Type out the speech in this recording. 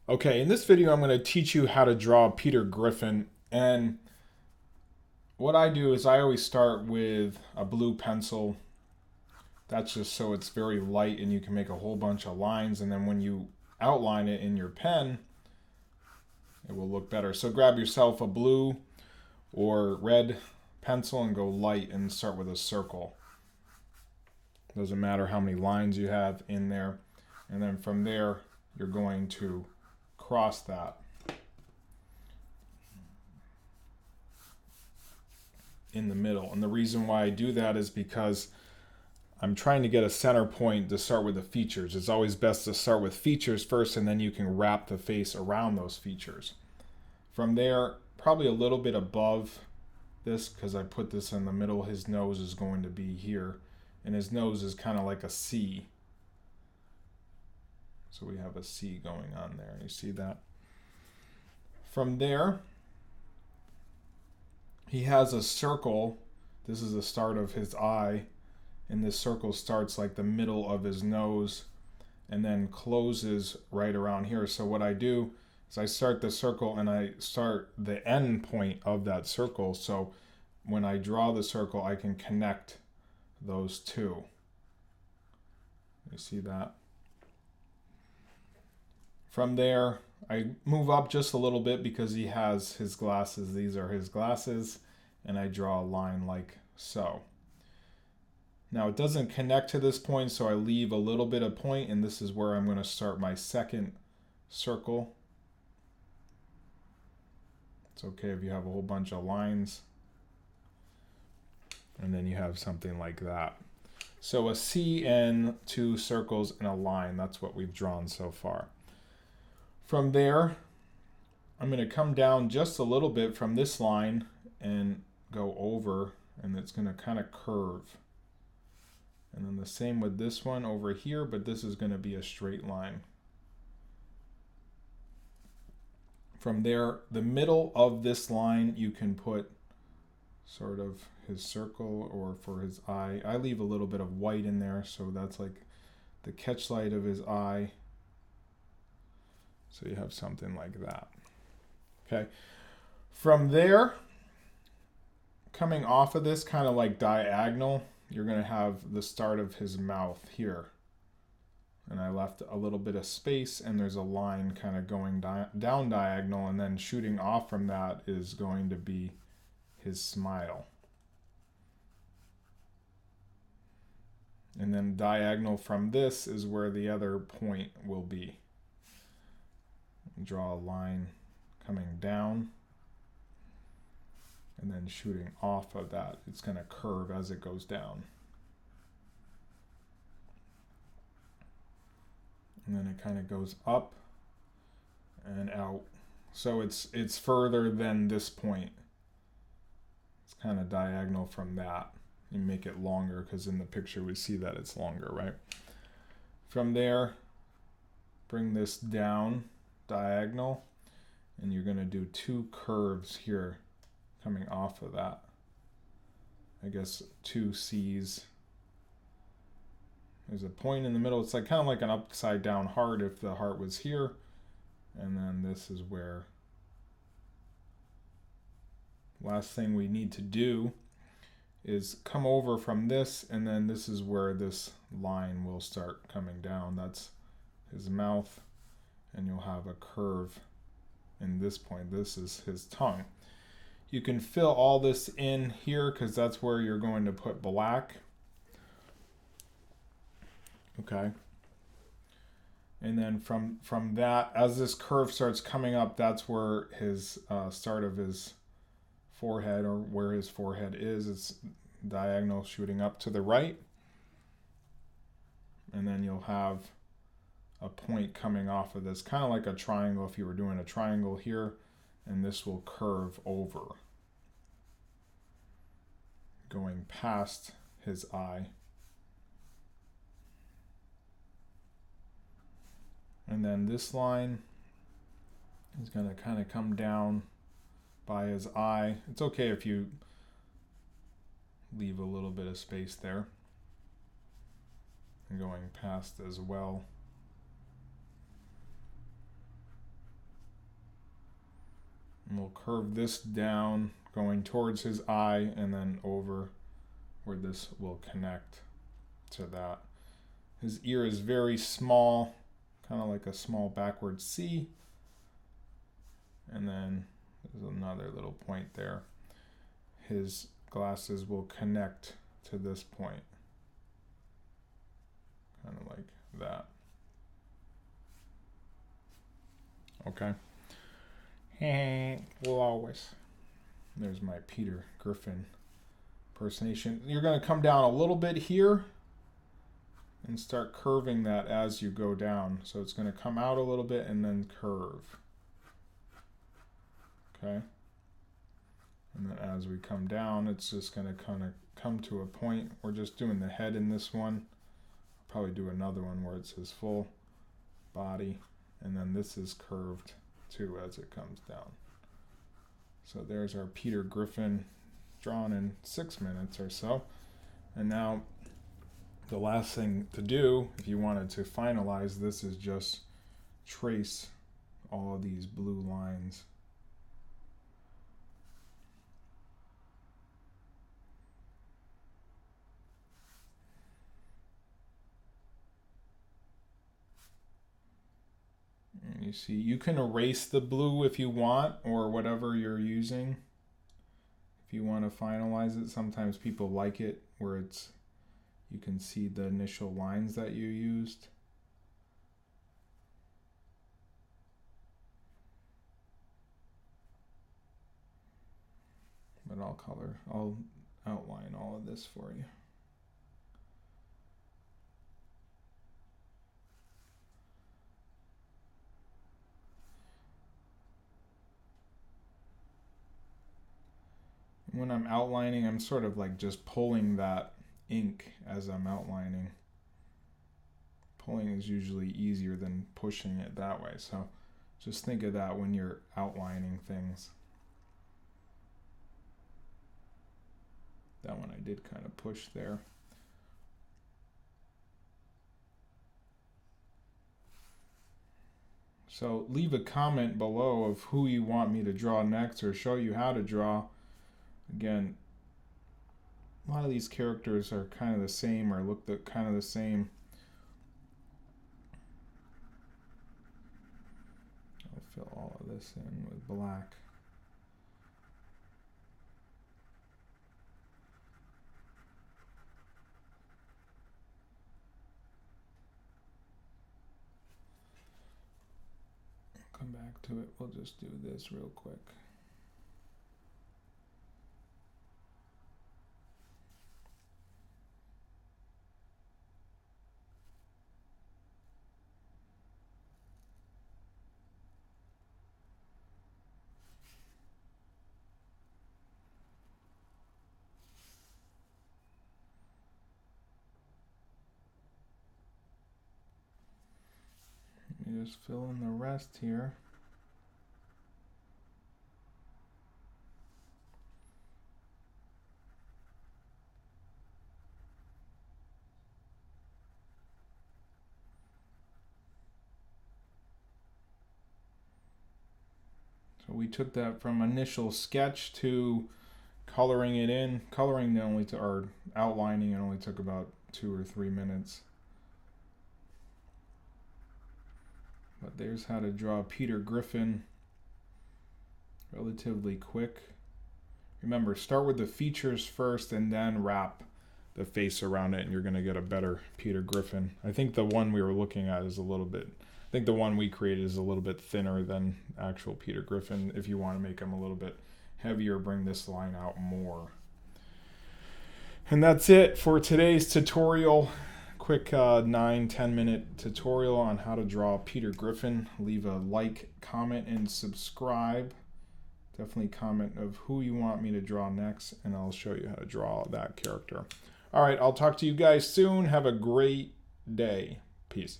Okay, in this video I'm going to teach you how to draw Peter Griffin, and what I do is I always start with a blue pencil. That's just so it's very light and you can make a whole bunch of lines, and then when you outline it in your pen it will look better. So grab yourself a blue or red pencil and go light and start with a circle. Doesn't matter how many lines you have in there, and then from there you're going to cross that in the middle. And the reason why I do that is because I'm trying to get a center point to start with the features. It's always best to start with features first, and then you can wrap the face around those features. From there, probably a little bit above this, because I put this in the middle, his nose is going to be here, and his nose is kind of like a C. So we have a C going on there. You see that? From there, he has a circle. This is the start of his eye, and this circle starts like the middle of his nose and then closes right around here. So what I do is I start the circle and I start the end point of that circle. So when I draw the circle, I can connect those two. You see that? From there, I move up just a little bit because he has his glasses. These are his glasses, and I draw a line like so. Now it doesn't connect to this point, so I leave a little bit of point, and this is where I'm going to start my second circle. It's okay if you have a whole bunch of lines, and then you have something like that. So a C and two circles and a line, that's what we've drawn so far. From there, I'm going to come down just a little bit from this line and go over, and it's going to kind of curve. And then the same with this one over here, but this is going to be a straight line. From there, the middle of this line, you can put sort of his circle, or for his eye. I leave a little bit of white in there, so that's like the catch light of his eye. So you have something like that. Okay. From there, coming off of this kind of like diagonal, you're going to have the start of his mouth here. And I left a little bit of space, and there's a line kind of going down diagonal, and then shooting off from that is going to be his smile. And then diagonal from this is where the other point will be. Draw a line coming down, and then shooting off of that. It's going to curve as it goes down. And then it kind of goes up and out. So it's further than this point. It's kind of diagonal from that. You make it longer because in the picture we see that it's longer, right? From there, bring this down diagonal, and you're going to do two curves here coming off of that. I guess two C's. There's a point in the middle. It's like kind of like an upside down heart if the heart was here, and then this is where last thing we need to do is come over from this, and then this is where this line will start coming down. That's his mouth, and you'll have a curve in this point. This is his tongue. You can fill all this in here because that's where you're going to put black. Okay. And then from that, as this curve starts coming up, that's where his start of his forehead, or where his forehead is. It's diagonal shooting up to the right. And then you'll have a point coming off of this, kind of like a triangle if you were doing a triangle here, and this will curve over, going past his eye. And then this line is going to kind of come down by his eye. It's okay if you leave a little bit of space there. And going past as well. we'll curve this down, going towards his eye, and then over where this will connect to that. His ear is very small, kind of like a small backward C. And then there's another little point there. His glasses will connect to this point, kind of like that. Okay. We'll always. There's my Peter Griffin impersonation. You're going to come down a little bit here and start curving that as you go down. So it's going to come out a little bit and then curve. Okay. And then as we come down, it's just going to kind of come to a point. We're just doing the head in this one. I'll probably do another one where it's his full body. And then this is curved too as it comes down. So there's our Peter Griffin drawn in 6 minutes or so. And now the last thing to do, if you wanted to finalize this, is just trace all of these blue lines. And you see, you can erase the blue if you want, or whatever you're using. If you want to finalize it, sometimes people like it where it's, you can see the initial lines that you used. But I'll outline all of this for you. When I'm outlining, I'm sort of like just pulling that ink as I'm outlining. Pulling is usually easier than pushing it that way. So just think of that when you're outlining things. That one I did kind of push there. So leave a comment below of who you want me to draw next or show you how to draw. Again, a lot of these characters are kind of the same or look kind of the same. I'll fill all of this in with black. I'll come back to it. We'll just do this real quick. Just fill in the rest here. So we took that from initial sketch to coloring it in. Coloring or outlining it only took about 2 or 3 minutes. But there's how to draw Peter Griffin relatively quick. Remember, start with the features first and then wrap the face around it, and you're going to get a better Peter Griffin. I think the one we were looking at is the one we created is a little bit thinner than actual Peter Griffin. If you want to make him a little bit heavier, bring this line out more. And that's it for today's tutorial. Quick 9-10 minute tutorial on how to draw Peter Griffin. Leave a like, comment, and subscribe. Definitely comment of who you want me to draw next, and I'll show you how to draw that character. All right, I'll talk to you guys soon. Have a great day. Peace.